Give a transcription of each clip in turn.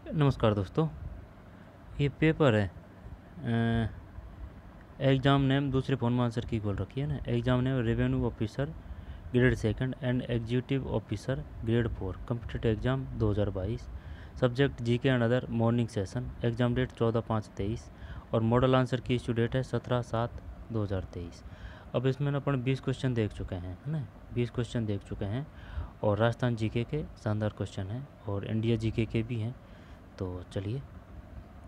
नमस्कार दोस्तों। ये पेपर है। एग्ज़ाम नेम दूसरे फ़ोन में आंसर की खोल रखी है ना। Exam name revenue officer grade second and executive officer grade 4 computer exam 2022। Subject GK and other morning session. Exam date 14/5/23 और model answer key issue date है 17/7/2023। अब इसमें ना अपन 20 क्वेश्चन देख चुके हैं, है ना। 20 क्वेश्चन देख चुके हैं और राजस्थान जीके के शानदार क्वेश्चन हैं और इंडिया जीके के भी हैं। तो चलिए,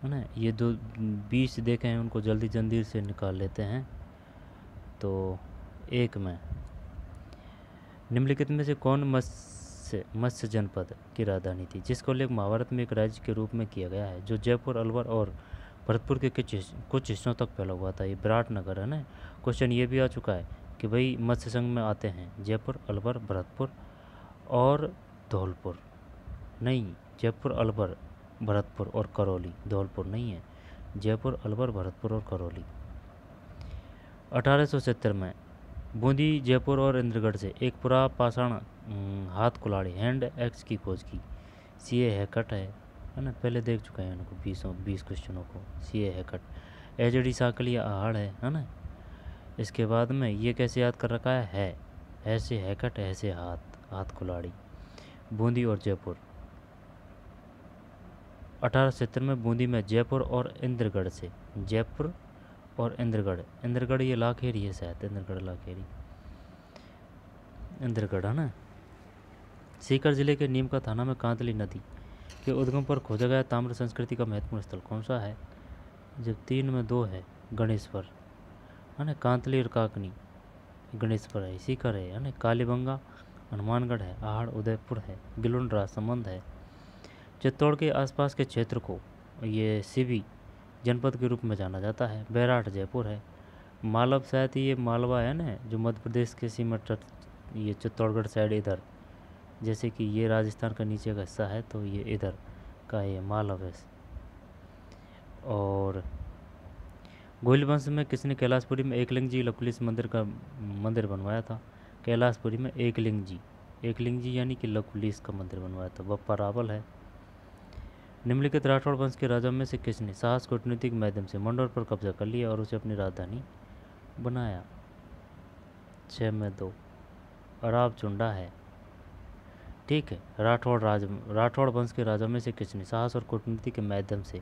है ना, ये दो 20 देखे हैं उनको जल्दी जल्दी से निकाल लेते हैं। तो एक में निम्नलिखित में से कौन मत्स्य जनपद की राजधानी थी जिसका उल्लेख महाभारत में एक राज्य के रूप में किया गया है जो जयपुर, अलवर और भरतपुर के कुछ हिस्सों तक फैला हुआ था। ये विराटनगर है ना। क्वेश्चन ये भी आ चुका है कि भाई मत्स्य संघ में आते हैं जयपुर, अलवर, भरतपुर और धौलपुर। नहीं, जयपुर, अलवर, भरतपुर और करौली। धौलपुर नहीं है, जयपुर, अलवर, भरतपुर और करौली। 1870 में बूंदी, जयपुर और इंद्रगढ़ से एक पूरा पाषाण हाथ कुल्हाड़ी हैंड एक्स की खोज की। सी ए हैकट है ना। पहले देख चुके हैं इनको 20 क्वेश्चनों को। सी ए हैकट। एचडी साकली आहड़ है ना। इसके बाद में ये कैसे याद कर रखा है ऐसे हैकट ऐसे हाथ कुल्हाड़ी। बूंदी और जयपुर। 1870 में बूंदी में जयपुर और इंद्रगढ़ से। जयपुर और इंद्रगढ़ ये लाखेरी है शायद। इंद्रगढ़ लाखेरी, इंद्रगढ़ है ना। सीकर जिले के नीम का थाना में कांतली नदी के उद्गम पर खोजा गया ताम्र संस्कृति का महत्वपूर्ण स्थल कौन सा है। जब 3 में 2 है गणेश्वर है ना। कांतली और काकनी गणेश्वर है। सीकर है ना। कालीबंगा हनुमानगढ़ है। आहड़ उदयपुर है। गिलुंड राजसमंद है। चित्तौड़ के आसपास के क्षेत्र को ये सिवी जनपद के रूप में जाना जाता है। बैराठ जयपुर है। मालव शायद ये मालवा है ना जो मध्य प्रदेश के सीमा तट, ये चित्तौड़गढ़ साइड इधर, जैसे कि ये राजस्थान का नीचे का हिस्सा है तो ये इधर का ये मालव है। और गोइल वंश में किसने कैलाशपुरी में एकलिंग जी लकुलिस मंदिर बनवाया था। कैलाशपुरी में एकलिंग जी यानी कि लकुलिस का मंदिर बनवाया था। बप्पा रावल है। निम्नलिखित राठौड़ वंश के राजाओं में से किसने साहस कूटनीतिक माध्यम से मंडोर पर कब्जा कर लिया और उसे अपनी राजधानी बनाया। 6 में 2 अराब चुंडा है। ठीक है। राठौड़ वंश के राजाओं में से किसने साहस और कूटनीति के माध्यम से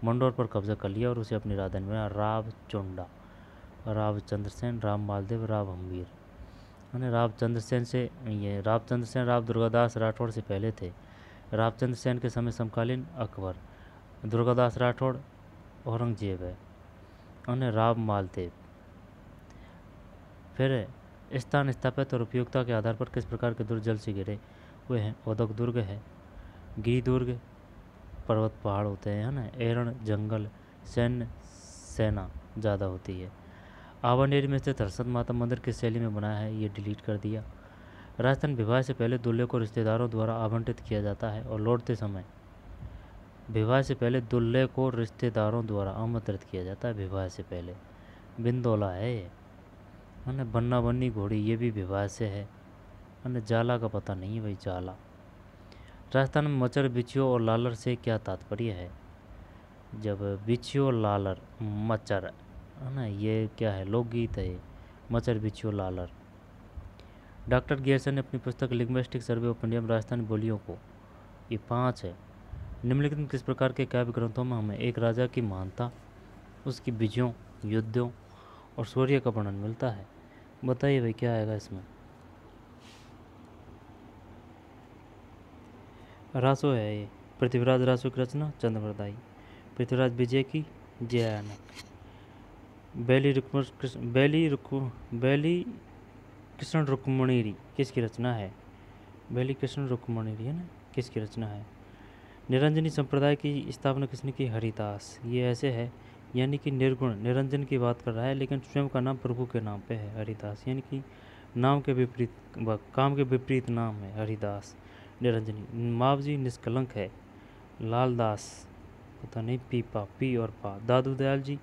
मंडोर पर कब्जा कर लिया और उसे अपनी राजधानी बनाया। राव चुंडा, राव चंद्रसेन, राम मालदेव, राव हम्बीर। मैंने रावचंद्र सेन राव दुर्गादास राठौड़ से पहले थे। रावचंद्र सेन के समय समकालीन अकबर, दुर्गादास राठौड़ औरंगजेब है और राव मालदेव। फिर स्थान, स्थापित और उपयोगिता के आधार पर किस प्रकार के दुर्ग जल से घिरे हुए हैं। औदक दुर्ग है। गिरी दुर्ग, पर्वत पहाड़ होते हैं, है ना। एरण जंगल, सेना ज़्यादा होती है। आवानेरी में स्थित हर्षद माता मंदिर किस शैली में बनाया है, ये डिलीट कर दिया। राजस्थान विवाह से पहले दूल्हे को रिश्तेदारों द्वारा आमंत्रित किया जाता है और लौटते समय विवाह से पहले दूल्हे को रिश्तेदारों द्वारा आमंत्रित किया जाता है। विवाह से पहले बिंदौला है ये, है ना। बन्ना बन्नी घोड़ी ये भी विवाह से है ना। जाला का पता नहीं है भाई, जाला। राजस्थान में मचर, बिच्छू और लालर से क्या तात्पर्य है। जब बिच्छू और लालर, मचर है ना, ये क्या है, लोकगीत है ये। मचर, बिच्छू, लालर। डॉक्टर गियर्सन ने अपनी पुस्तक linguistic survey of Indian Rajasthani बोलियों को, ये 5 है। निम्नलिखित में किस प्रकार के काव्य ग्रंथों में हमें एक राजा की महानता, उसकी विजयों, युद्धों और शौर्य का वर्णन मिलता है। बताइए भाई क्या आएगा इसमें। रासो है ये। पृथ्वीराज रासो की रचना चंद्रवरदाई। पृथ्वीराज विजय की जयानक। बैली कृष्ण रुक्मणीरी किसकी रचना है। बैली कृष्ण रुक्मणीरी है ना, किसकी रचना है। निरंजनी संप्रदाय की स्थापना किसने की। हरिदास। ये ऐसे है यानी कि निर्गुण निरंजन की बात कर रहा है लेकिन स्वयं का नाम प्रभु के नाम पे है हरिदास, यानी कि नाम के विपरीत काम के विपरीत नाम है हरिदास। निरंजनी। मावजी निष्कलंक है। लालदास पता नहीं, पीपा, पी और पा। दादू दयाल जी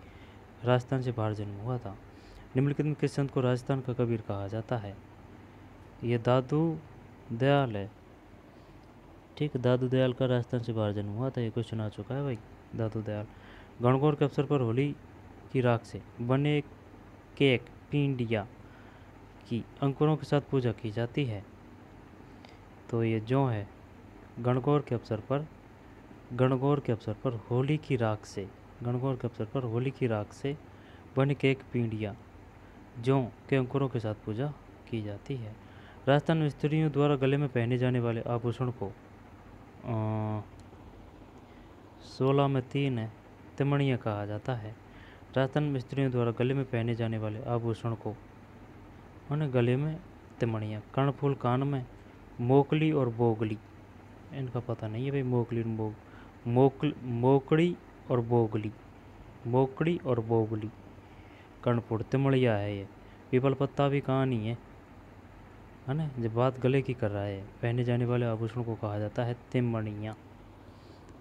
राजस्थान से बाहर जन्म हुआ था। निम्नलिखित में किस संत को राजस्थान का कबीर कहा जाता है। ये दादू दयाल है। ठीक, दादू दयाल का राजस्थान से बाहर जन्म हुआ था, ये क्वेश्चन आ चुका है भाई। दादू दयाल। गणगौर के अवसर पर होली की राख से बने केक पिंडिया की अंकुरों के साथ पूजा की जाती है। तो ये जो है गणगौर के अवसर पर होली की राख से, गणगौर के अवसर पर होली की राख से बने केक पिंडिया जौ के अंकुरों के साथ पूजा की जाती है। राजस्थान में स्त्रियों द्वारा गले में पहने जाने वाले आभूषण को 16 में 3 है तिमणिया कहा जाता है। राजस्थान में स्त्रियों द्वारा गले में पहने जाने वाले आभूषण को गले में तिमणिया, कर्णफूल कान में, मोकली और बोगली, इनका पता नहीं है भाई। मोकड़ी और बोगली, कर्णफूल, तिमड़िया है ये। पीपल पत्ता भी कहानी है ना। जब बात गले की कर रहा है, पहने जाने वाले आभूषण को कहा जाता है तिमणिया।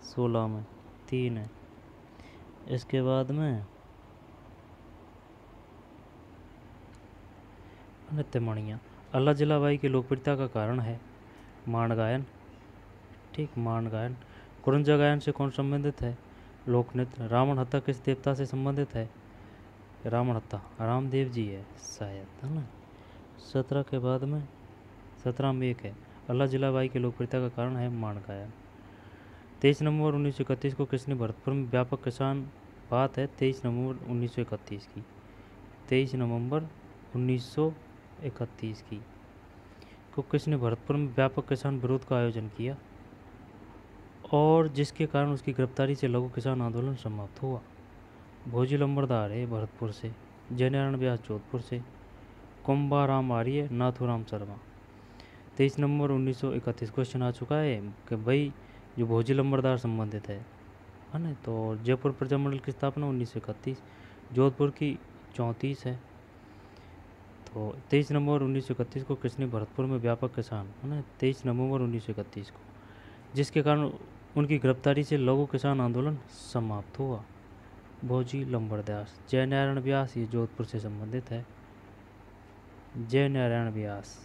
16 में 3 है। इसके बाद में तिमणिया। अल्लाह जलाबाई की लोकप्रियता का कारण है माण गायन। ठीक, माण गायन। कुरंजा गायन से कौन संबंधित है? लोक नृत्य। रावण हत्या किस देवता से संबंधित है? रावण हत्या रामदेव जी है शायद, है ना। 17 के बाद में 17 में 1 है। अल्लाह जलाबाई की लोकप्रियता का कारण है माण गायन। 23 नवंबर 1931 को किसने भरतपुर में व्यापक किसान, बात है 23 नवंबर 1931 की, 23 नवंबर 1931 की को किसने भरतपुर में व्यापक किसान विरोध का आयोजन किया और जिसके कारण उसकी गिरफ्तारी से लघु किसान आंदोलन समाप्त हुआ? भोजी लंबरदार है भरतपुर से, जयनारायण व्यास जोधपुर से, कुंभाराम आर्य, नाथूराम शर्मा। 23 नवंबर 1931 क्वेश्चन आ चुका है कि भाई जो भोजी लंबरदार संबंधित है ना। तो जयपुर प्रजामंडल की स्थापना 1931, जोधपुर की 34 है। तो 23 नवंबर 1931 को किसने भरतपुर में व्यापक किसान, है ना, 23 नवंबर 1931 को, जिसके कारण उनकी गिरफ्तारी से लघु किसान आंदोलन समाप्त हुआ? भोजी लंबरदास। जयनारायण व्यास ये जोधपुर से संबंधित है, जयनारायण व्यास,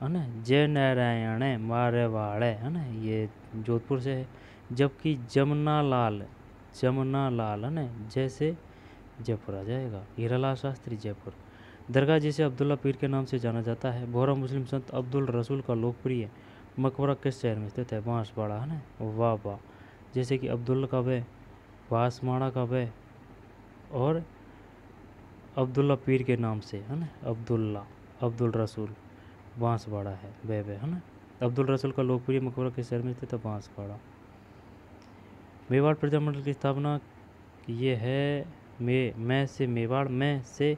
है ना। जयनारायण मारवाड़, है ना, ये जोधपुर से है। जबकि जमुना लाल है ना, जैसे जयपुर आ जाएगा। हीरालाल शास्त्री जयपुर। दरगाह जिसे अब्दुल्ला पीर के नाम से जाना जाता है, बोहरा मुस्लिम संत अब्दुल रसूल का लोकप्रिय मकबरा किस शहर में स्थित है? बांसवाड़ा, है ना। वाह वाह। जैसे कि अब्दुल्ला कब है, बांसवाड़ा कब है, और अब्दुल्ला पीर के नाम से, है ना, अब्दुल रसूल बांसवाड़ा है वे, है ना। अब्दुल रसूल का लोकप्रिय मकबरा किस शहर में स्थित है? बांसवाड़ा। मेवाड़ प्रजामंडल की स्थापना ये है मैं से मेवाड़, में से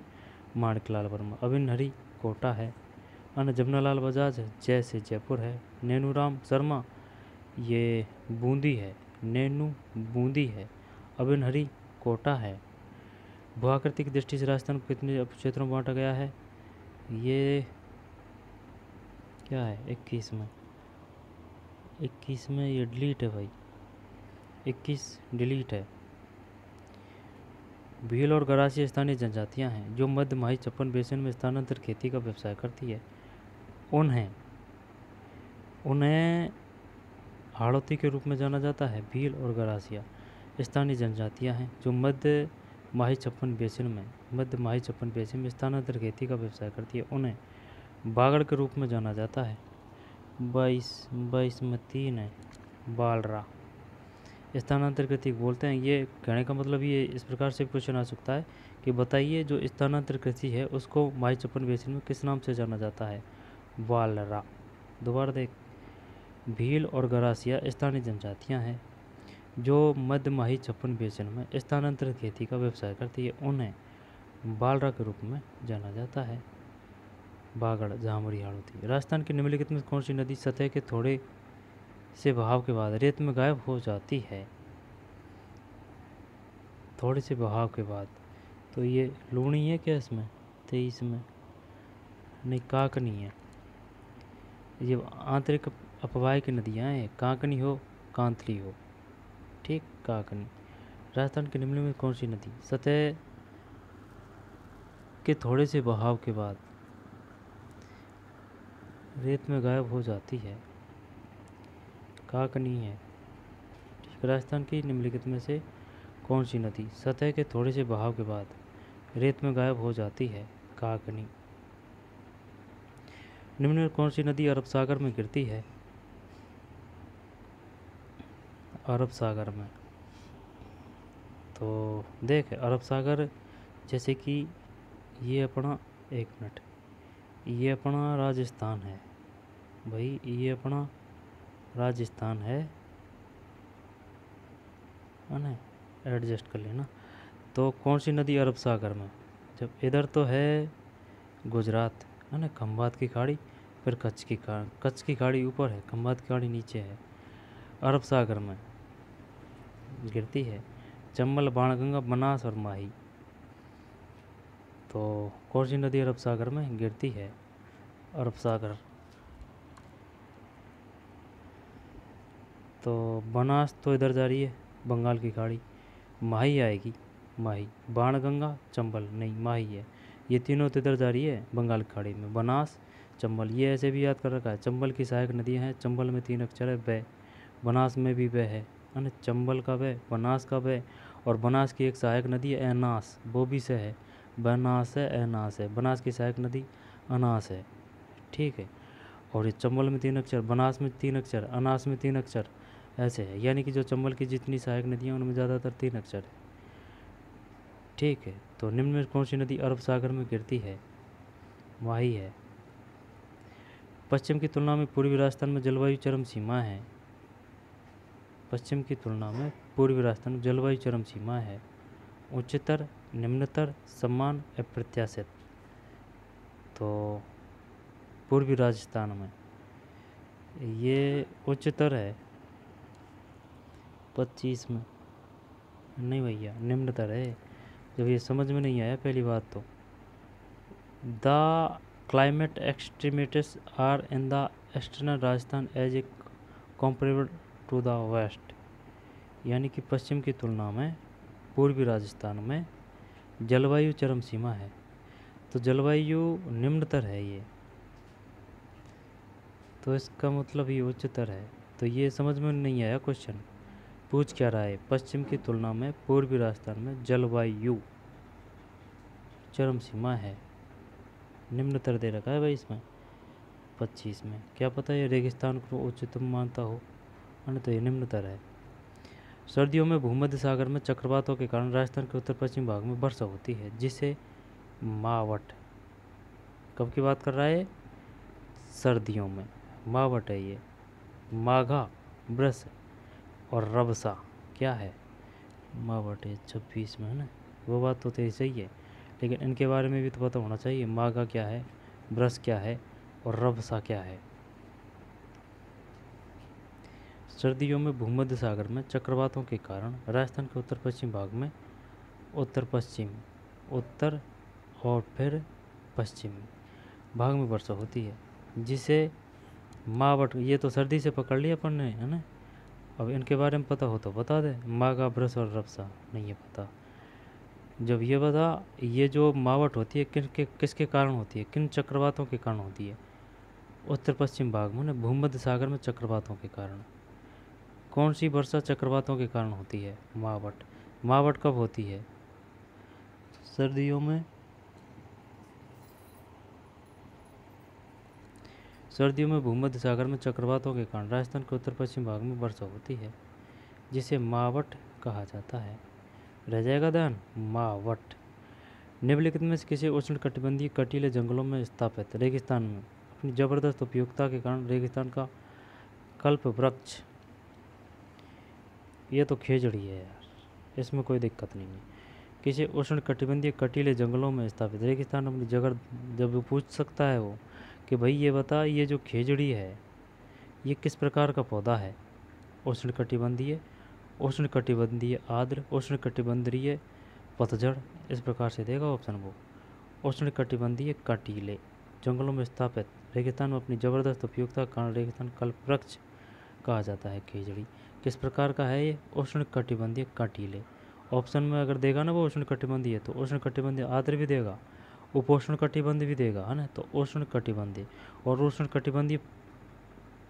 माणिकलाल वर्मा। अभिन हरी कोटा है, जमुनालाल बजाज जय से जयपुर है। नैनूराम शर्मा ये बूंदी है, नैनू बूंदी है। अभिन हरी कोटा है। भूआकृति की दृष्टि से राजस्थान को कितने क्षेत्रों में बांटा गया है? ये क्या है? 21 में। 21 में ये डिलीट है भाई, 21 डिलीट है। भील और गरासी स्थानीय जनजातियां हैं जो मध्य माही चप्पन बेसिन में स्थानांतर खेती का व्यवसाय करती है। उन्हें हाड़ौती के रूप में जाना जाता है। भील और गरासिया स्थानीय जनजातियां हैं जो मध्य माही चप्पन बेसिन में स्थानांतर खेती का व्यवसाय करती है। उन्हें बागड़ के रूप में जाना जाता है। 22 में 3 है। बालरा। स्थानांतर कृषि बोलते हैं। ये कहने का मतलब ये इस प्रकार से क्वेश्चन आ सकता है कि बताइए जो स्थानांतर कृषि है उसको माही चप्पन बेसिन में किस नाम से जाना जाता है? बालरा। दोबारा देख, भील और गरासिया स्थानीय जनजातियां हैं जो मध्य माही चप्पन बेसिन में स्थानांतरित खेती का व्यवसाय करती है। उन्हें बालरा के रूप में जाना जाता है। बागड़, झामुरी, हाड़ौती। राजस्थान की निम्नलिखित में कौन सी नदी सतह के थोड़े से बहाव के बाद रेत में गायब हो जाती है? थोड़े से बहाव के बाद, तो ये लूणी है क्या इसमें? 23 में नहीं, काकनी है। ये आंतरिक अपवाह की नदियाँ हैं, काकनी हो कांतली हो, ठीक, काकनी। राजस्थान के निम्न में कौन सी नदी सतह के थोड़े से बहाव के बाद रेत में गायब हो जाती है? काकनी है। ठीक, राजस्थान की निम्नलिखित में से कौन सी नदी सतह के थोड़े से बहाव के बाद रेत में गायब हो जाती है? काकनी। निम्न में कौन सी नदी अरब सागर में गिरती है? अरब सागर में। तो देख अरब सागर जैसे कि ये अपना, एक मिनट, ये अपना राजस्थान है भाई, ये अपना राजस्थान है ना, एडजस्ट कर लेना। तो कौन सी नदी अरब सागर में? जब इधर तो है गुजरात है ना, खंभात की खाड़ी, फिर कच्छ की खाड़ी ऊपर है, खंभात की खाड़ी नीचे है। अरब सागर में गिरती है चंबल, बाणगंगा, बनास और माही। तो कौन सी नदी अरब सागर में गिरती है? अरब सागर। तो बनास तो इधर जा रही है बंगाल की खाड़ी, माही आएगी, माही। बाणगंगा, चंबल नहीं, माही है। ये तीनों तो इधर जा रही है बंगाल की खाड़ी में, बनास, चंबल। ये ऐसे भी याद कर रखा है, चंबल की सहायक नदियाँ हैं, चंबल में 3 अक्षर है, ब। बनास में भी ब है ना, चंबल का ब, बनास का ब। और बनास की एक सहायक नदी है एनास, वो भी से है, बनास है, एनास है। बनास की सहायक नदी अनास है। ठीक है, और ये चंबल में 3 अक्षर, बनास में 3 अक्षर, अनास में 3 अक्षर, ऐसे है। यानी कि जो चंबल की जितनी सहायक नदियाँ उनमें ज़्यादातर 3 अक्षर है। ठीक है, तो निम्न में कौन सी नदी अरब सागर में गिरती है? माही है। पश्चिम की तुलना में पूर्वी राजस्थान में जलवायु चरम सीमा है। पश्चिम की तुलना में पूर्वी राजस्थान में जलवायु चरम सीमा है। उच्चतर, निम्नतर, समान, अप्रत्याशित। तो पूर्वी राजस्थान में ये उच्चतर है 25 में। नहीं भैया, निम्नतर है। जब ये समझ में नहीं आया पहली बात तो, the climate extremities are in the eastern Rajasthan as a comparable to the west. यानी कि पश्चिम की तुलना में पूर्वी राजस्थान में जलवायु चरम सीमा है, तो जलवायु निम्नतर है ये, तो इसका मतलब ये उच्चतर है। तो ये समझ में नहीं आया क्वेश्चन पूछ क्या रहा है। पश्चिम की तुलना में पूर्वी राजस्थान में जलवायु चरम सीमा है, निम्नतर दे रखा है भाई इसमें 25 में। क्या पता ये रेगिस्तान को उच्चतम मानता हो, है ना, तो ये निम्नतर है। सर्दियों में भूमध्य सागर में चक्रवातों के कारण राजस्थान के उत्तर पश्चिम भाग में वर्षा होती है, जिसे मावट। कब की बात कर रहा है? सर्दियों में। मावट है ये, माघा, ब्रस और रबसा क्या है? मावट है 26 में, है ना। वो बात तो तेरी सही है, लेकिन इनके बारे में भी तो पता होना चाहिए। माघा क्या है, ब्रस क्या है और रबसा क्या है। सर्दियों में भूमध्य सागर में चक्रवातों के कारण राजस्थान के उत्तर पश्चिम भाग में, उत्तर पश्चिम, उत्तर और फिर पश्चिम भाग में वर्षा होती है, जिसे मावट। ये तो सर्दी से पकड़ लिया अपन ने, है ना। अब इनके बारे में पता हो तो बता दे। माघा, ब्रस और रबसा नहीं है पता। जब ये बता, ये जो मावट होती है किसके कारण होती है, किन चक्रवातों के कारण होती है? उत्तर पश्चिम भाग में ना, भूमध्य सागर में चक्रवातों के कारण। कौन सी वर्षा चक्रवातों के कारण होती है? मावट। मावट कब होती है? सर्दियों में। सर्दियों में भूमध्य सागर में चक्रवातों के कारण राजस्थान के उत्तर पश्चिम भाग में वर्षा होती है, जिसे मावट कहा जाता है। रह जाएगा ध्यान, मावट। निम्नलिखित में से किसी उष्णकटिबंधीय कटीले जंगलों में स्थापित रेगिस्तान में अपनी जबरदस्त उपयोगिता के कारण रेगिस्तान का कल्प वृक्ष। ये तो खेजड़ी है यार, इसमें कोई दिक्कत नहीं है। किसी उष्णकटिबंधीय कटीले जंगलों में स्थापित रेगिस्तान अपनी जगह, जब वो पूछ सकता है वो कि भाई ये बता, ये जो खेजड़ी है ये किस प्रकार का पौधा है? उष्णकटिबंधीय, उष्णकटिबंधीय आर्द्र, उष्णकटिबंधीय पतझड़, इस प्रकार से देगा ऑप्शन वो। उष्णकटिबंधीय कटीले जंगलों में स्थापित रेगिस्तान में अपनी जबरदस्त उपयोगिता के कारण रेगिस्तान कल्प वृक्ष कहा जाता है खेजड़ी। किस प्रकार का है ये? उष्णकटिबंधीय कटीले। ऑप्शन में अगर देगा ना वो उष्णकटिबंधीय, तो उष्णकटिबंधीय आर्द्र भी देगा, उपोष्ण कटिबंध भी देगा, है ना। तो उष्णकटिबंधीय और उष्णकटिबंधीय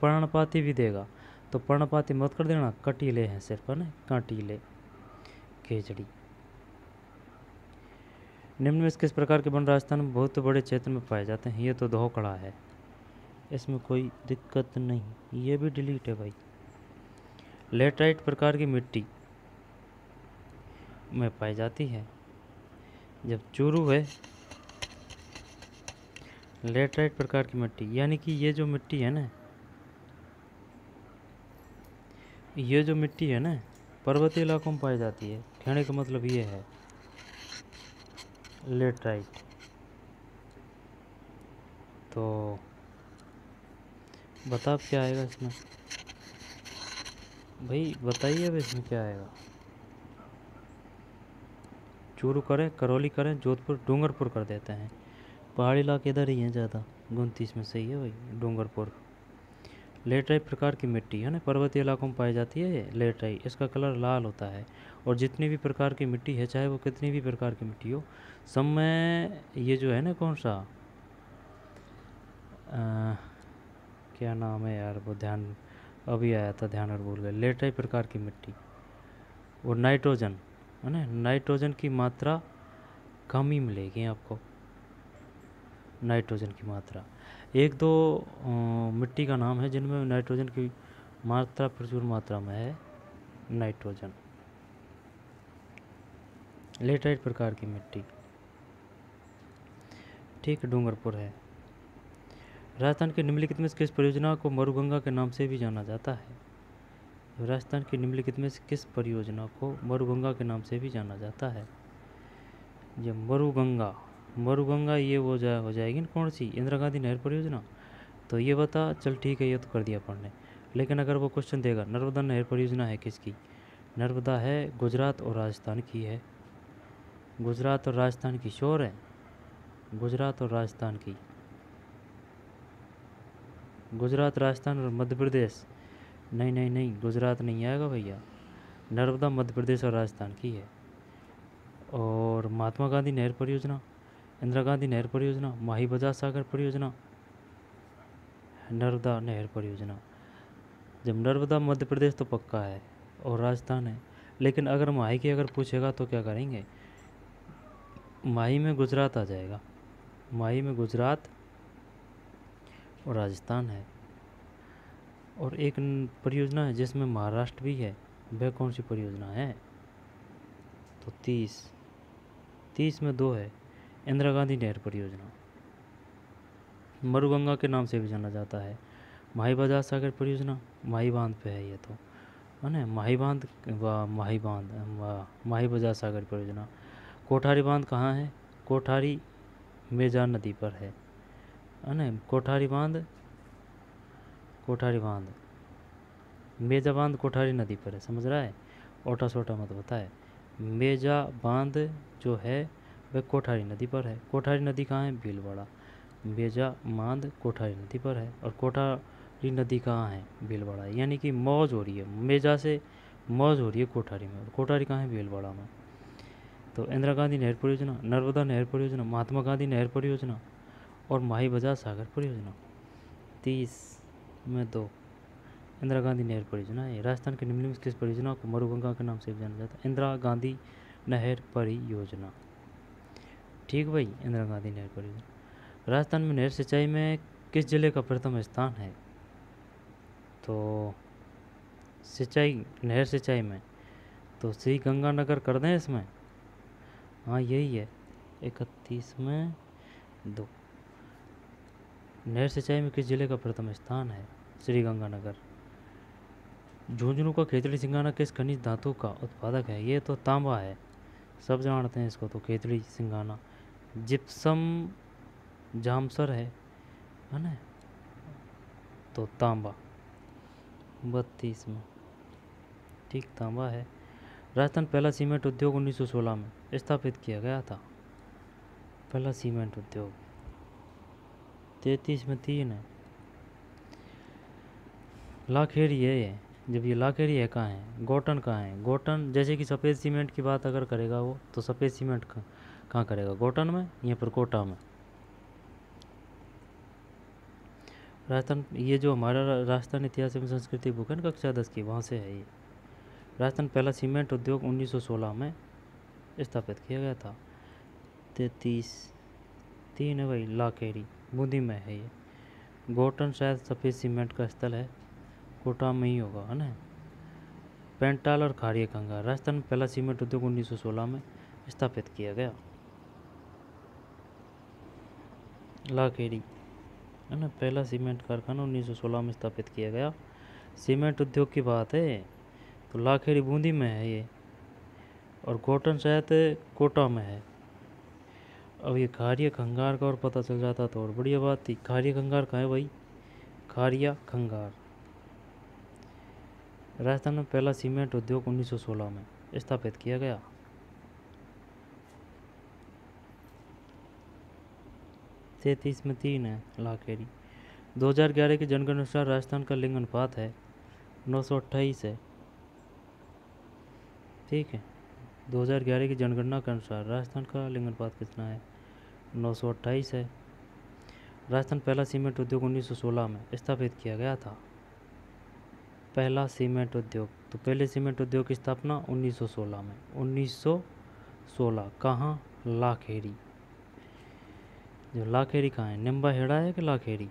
पर्णपाती भी देगा। तो पर्णपाती मत कर देना, कटीले हैं सिर्फ, है ना, कांटीले। खेजड़ी। निम्न में से किस प्रकार के वन राजस्थान में बहुत बड़े क्षेत्र में पाए जाते हैं? ये तो धोकड़ा है, इसमें कोई दिक्कत नहीं, ये भी डिलीट है भाई। लेटराइट प्रकार की मिट्टी में पाई जाती है। जब चूरू है लेटराइट प्रकार की मिट्टी, यानी कि ये जो मिट्टी है ना, ये जो मिट्टी है ना पर्वतीय इलाकों में पाई जाती है। कहने का मतलब ये है लेटराइट। तो बता क्या आएगा इसमें भाई, बताइए अब इसमें क्या आएगा। चूरू करें, करौली करें, जोधपुर, डूंगरपुर कर देते हैं। पहाड़ी इलाके इधर ही हैं ज़्यादा। 29 में सही है भाई, डूंगरपुर। लेटराइट प्रकार की मिट्टी है ना पर्वतीय इलाकों में पाई जाती है। लेटराइट, इसका कलर लाल होता है। और जितनी भी प्रकार की मिट्टी है, चाहे वो कितनी भी प्रकार की मिट्टी हो, सब में ये जो है ना, कौन सा क्या नाम है यार, वो ध्यान अभी आया था, ध्यान और भूल गए। लेटराइट प्रकार की मिट्टी और नाइट्रोजन है ना, नाइट्रोजन की मात्रा कम ही मिलेगी आपको। नाइट्रोजन की मात्रा एक दो मिट्टी का नाम है जिनमें नाइट्रोजन की मात्रा प्रचुर मात्रा में है। नाइट्रोजन। लेटराइट प्रकार की मिट्टी, ठीक, डूंगरपुर है। राजस्थान के निम्नलिखित में से किस परियोजना को मरुगंगा के नाम से भी जाना जाता है? राजस्थान की निम्नलिखित में से किस परियोजना को मरुगंगा के नाम से भी जाना जाता है? ये मरुगंगा, मरुगंगा ये हो जाएगी ना, कौन सी, इंदिरा गांधी नहर परियोजना। तो ये बता, चल ठीक है, ये तो कर दिया पढ़ने। लेकिन अगर वो क्वेश्चन देगा नर्मदा नहर परियोजना है किसकी, नर्मदा है गुजरात और राजस्थान की है। गुजरात और राजस्थान की, श्योर है, गुजरात और राजस्थान की। गुजरात, राजस्थान और मध्य प्रदेश, नहीं नहीं नहीं, गुजरात नहीं आएगा भैया। नर्मदा मध्य प्रदेश और राजस्थान की है। और महात्मा गांधी नहर परियोजना, इंदिरा गांधी नहर परियोजना, माही बजाज सागर परियोजना, नर्मदा नहर परियोजना। जब नर्मदा मध्य प्रदेश तो पक्का है और राजस्थान है, लेकिन अगर माही की अगर पूछेगा तो क्या करेंगे, माही में गुजरात आ जाएगा। माही में गुजरात और राजस्थान है। और एक परियोजना है जिसमें महाराष्ट्र भी है, वह कौन सी परियोजना है? तो 30 में 2 है, इंदिरा गांधी नहर परियोजना। मरुगंगा के नाम से भी जाना जाता है। माही बजाज सागर परियोजना माही बांध पे है, ये तो है ना, माही बांध, माही बांध, माही बजाज सागर परियोजना। कोठारी बांध कहाँ है? कोठारी मेजा नदी पर है ना, कोठारी बांध, कोठारी बांध, मेजा बांध कोठारी नदी पर है, समझ रहा है, ओटा सोटा मत बताए। मेजा बांध जो है वह कोठारी नदी पर है। कोठारी नदी कहाँ है? भीलवाड़ा। मेजा बांध कोठारी नदी पर है। और कोठारी नदी कहाँ है? भीलवाड़ा। यानी कि मौज हो रही है, मेजा से मौज हो रही है कोठारी में, और कोठारी कहाँ है? भीलवाड़ा में। तो इंदिरा गांधी नहर परियोजना, नर्मदा नहर परियोजना, महात्मा गांधी नहर परियोजना और माही बजाज सागर परियोजना। 30 में 2 इंदिरा गांधी नहर परियोजना है। राजस्थान के निम्नलिखित किस परियोजना को मरुगंगा के नाम से जाना जाता है? इंदिरा गांधी नहर परियोजना, ठीक भाई, इंदिरा गांधी नहर परियोजना। राजस्थान में नहर सिंचाई में किस जिले का प्रथम स्थान है? तो सिंचाई, नहर सिंचाई में तो श्री गंगानगर कर दें इसमें, हाँ यही है। 31 में 2 नहर सिंचाई में किस जिले का प्रथम स्थान है? श्री गंगानगर। झुंझुनू का खेतड़ी सिंगाना किस खनिज धातु का उत्पादक है? ये तो तांबा है, सब जानते हैं इसको। तो खेतड़ी सिंगाना जिप्सम जामसर है ना, तो तांबा। 32 में, ठीक, तांबा है। राजस्थान पहला सीमेंट उद्योग 1916 में स्थापित किया गया था। पहला सीमेंट उद्योग। 33 में 3 है। लाखेरी है ये, जब ये लाखेरी है कहाँ है? गोटन कहाँ है? गोटन, जैसे कि सफ़ेद सीमेंट की बात अगर करेगा वो, तो सफ़ेद सीमेंट कहाँ करेगा? गोटन में, यहाँ पर कोटा में। राजस्थान, ये जो हमारा राजस्थान इतिहास एवं संस्कृति बुक है ना कक्षा 10 की, वहाँ से है ये। राजस्थान पहला सीमेंट उद्योग 1916 में स्थापित किया गया था। 33 है भाई, लाखेरी बूंदी में है ये। गोटन शायद सफ़ेद सीमेंट का स्थल है, कोटा में ही होगा, है ना। पेंटाल और खारिया कंगार, राजस्थान में पहला सीमेंट उद्योग 1916 में स्थापित किया गया। लाखेरी, है ना, पहला सीमेंट कारखाना 1916 में स्थापित किया गया। सीमेंट उद्योग की बात है तो लाखेरी बूंदी में है ये, और गोटन शायद कोटा में है। अब ये खारिया खंगार का और पता चल जाता तो और बढ़िया बात थी। खारिया खंगार कहाँ है भाई? खारिया खंगार। राजस्थान में पहला सीमेंट उद्योग 1916 में स्थापित किया गया। तैतीस में 3 है, लाखेरी। 2011 की जनगणना अनुसार राजस्थान का लिंग अनुपात है 928 है। ठीक है, 2011 की जनगणना के अनुसार राजस्थान का लिंग अनुपात कितना है? 928 है। राजस्थान पहला सीमेंट उद्योग 1916 में स्थापित किया गया था। पहला सीमेंट उद्योग, तो पहले सीमेंट उद्योग की स्थापना 1916 में। 1916 कहाँ? लाखेरी। जो लाखेरी कहाँ है? निम्बा हेड़ा है कि लाखेरी?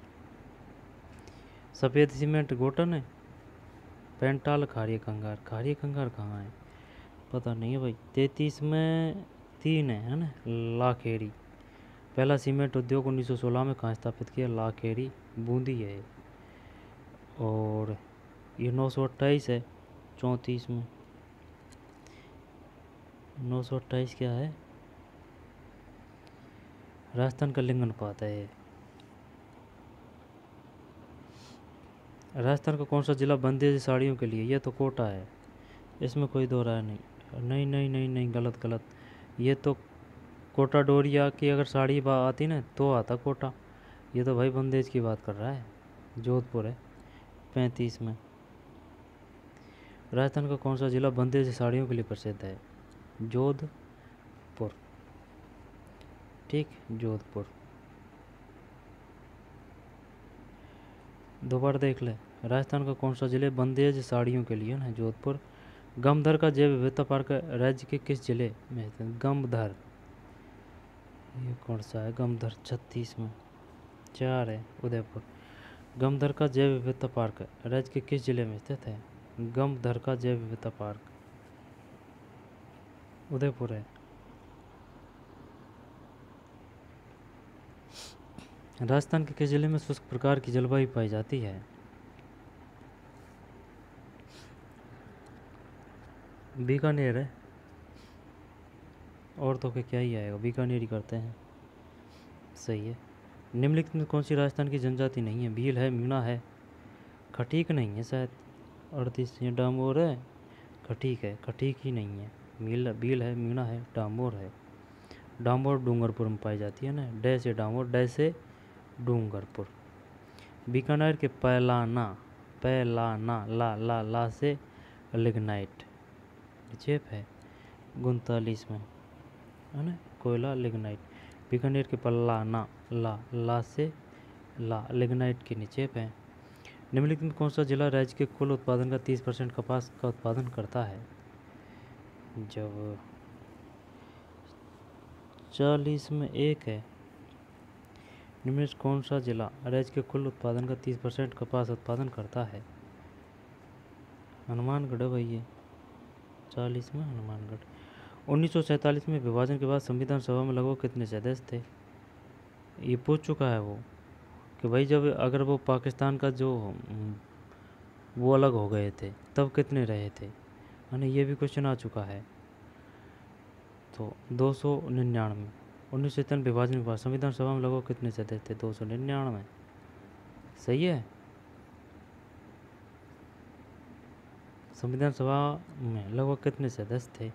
सफ़ेद सीमेंट गोटन है। पेंटाल खारिया कंगार, खारिया कंगार कहाँ है पता नहीं है भाई। 33 में 3 है ना, लाखेरी। पहला सीमेंट उद्योग 1916 में कहाँ स्थापित किया? लाखेरी बूंदी है। और ये 928 है 34 में। 928 क्या है? राजस्थान का लिंग अनुपात है ये। राजस्थान का कौन सा जिला बंदेज साड़ियों के लिए? ये तो कोटा है, इसमें कोई दो राय नहीं। नहीं नहीं नहीं नहीं, गलत गलत। ये तो कोटा डोरिया की अगर साड़ी आती ना तो आता कोटा। ये तो भाई बंदेज की बात कर रहा है, जोधपुर है 35 में। राजस्थान का कौन सा जिला बंदेज साड़ियों के लिए प्रसिद्ध है? जोधपुर। ठीक, जोधपुर। दोबारा देख ले, राजस्थान का कौन सा जिले बंदेज साड़ियों के लिए ना? जोधपुर। गमधर का जैव विविधता पार्क राज्य के किस जिले में है? गमधर, ये कौन सा है? गमधर 36 में। 4 है, उदयपुर। गमधर का जैव विविधता पार्क राज्य के किस जिले में स्थित है? गमधर का जैव विविधता पार्क उदयपुर है। राजस्थान के किस जिले में शुष्क प्रकार की जलवायु पाई जाती है? बीकानेर है, और तो क्या ही आएगा, बीकानेर ही करते हैं। सही है। निम्नलिखित में कौन सी राजस्थान की जनजाति नहीं है? भील है, मीणा है, खटीक नहीं है शायद। 38 ये डामोर है, खटीक है, खटीक ही नहीं है। भील है, मीणा है, डामोर है। डामोर डूंगरपुर में पाई जाती है ना, डै से डामोर, डै से डूंगरपुर। बीकानेर के पैलाना, पैलाना ला से लिग्नाइट चेप है 39 में, है ना, कोयला लिग्नाइट। बीकानेर के पल्लाना ला से लिग्नाइट की निचेप है। निम्नलिखित में कौन सा जिला राज्य के कुल उत्पादन का 30% कपास का उत्पादन करता है? जब 40 में 1 है। निम्न में कौन सा जिला राज्य के कुल उत्पादन का 30% कपास उत्पादन करता है? हनुमानगढ़ भाई, ये 40 में हनुमानगढ़। 1947 में विभाजन के बाद संविधान सभा में लगभग कितने सदस्य थे? ये पूछ चुका है वो कि भाई जब अगर वो पाकिस्तान का जो वो अलग हो गए थे तब कितने रहे थे, है ना, ये भी क्वेश्चन आ चुका है। तो 299। 1997 विभाजन के बाद संविधान सभा में लगभग कितने सदस्य थे? 299। सही है। संविधान सभा में लगभग कितने सदस्य थे?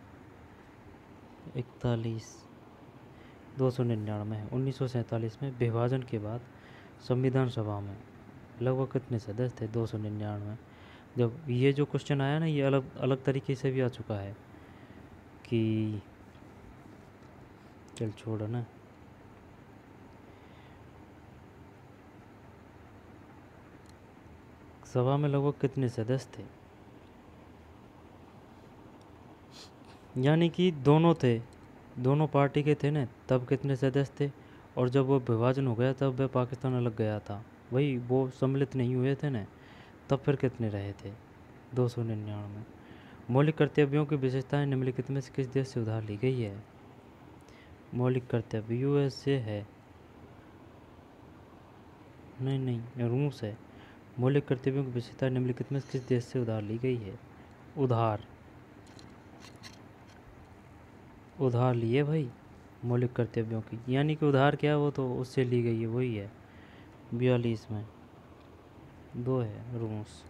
41। 299 है। 1947 में विभाजन के बाद संविधान सभा में लगभग कितने सदस्य थे? 299। जब ये जो क्वेश्चन आया ना, ये अलग अलग तरीके से भी आ चुका है कि चल छोड़ो ना। सभा में लगभग कितने सदस्य थे? यानी कि दोनों थे, दोनों पार्टी के थे ना, तब कितने सदस्य थे, और जब वो विभाजन हो गया तब वह पाकिस्तान अलग गया था, वही वो सम्मिलित नहीं हुए थे ना, तब फिर कितने रहे थे? 299। मौलिक कर्तव्यों की विशेषताएं निम्नलिखित में से किस देश से उधार ली गई है? मौलिक कर्तव्य यूएसए है, नहीं रूस है। मौलिक कर्तव्यों की विशेषता निम्नलिखित में से किस देश से उधार ली गई है? उधार लिए भाई मौलिक कर्तव्यों की, यानी कि उधार क्या है, वो तो उससे ली गई है, वही है 42 में, 2 है रूस।